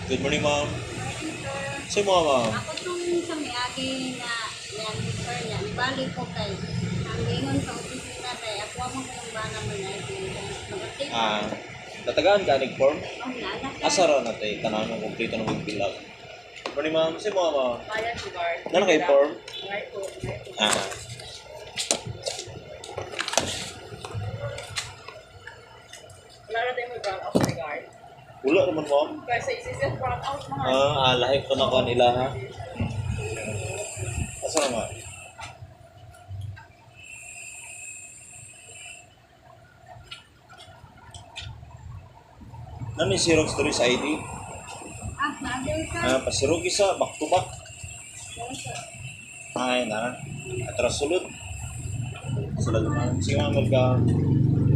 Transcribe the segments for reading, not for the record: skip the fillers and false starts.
Good morning, ma'am. Say mo, ma'am. Ako tong sa miagi na yan, sir, yan. Bali ko kay ang lingon sa opisina kay ako mo kayong bana mo na ito. Magating. Tatagaan ka form? Oh, nana ka. Asa ra na tayo, tanaw ng kumplito ng mag-fill up. Good morning, ma'am. Say mo, ma'am. Kaya si Bart. Nana kay form? Right po. Ah. Wala na tayo mag-run off regard. Wala naman, ma'am. Kasi isisip run out mga. Lahip ko na ko nila, ha? Asa na, ma'am? Nani Xerox to sa ID? Nadir ka. Pasirog isa, back to back. Ay, na. Atras sulod. Sulod naman. Sige mga magka.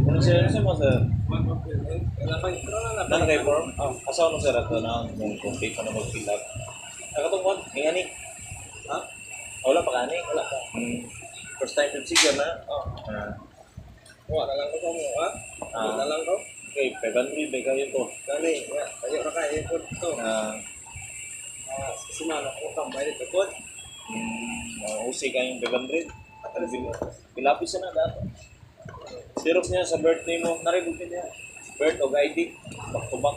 Ano sir? Ano mo sir? Nana kay form? Asa ano sir? Ito na yung complete pa na mag-fill up. Nakatungkot? Nga ni? Ha? Wala pa ka ni? Wala pa. First time yung sige na? Wala na lang ko mo, ha? Wala na lang ko. Okay, 500 may kayo to. Kani, kayo na kayo po ito. Simana ko tambay dito po. Usi kayong 500. Pilapis na dato. Xerox niya sa birthday mo. Naribugin niya. Birth o ID. Back to back.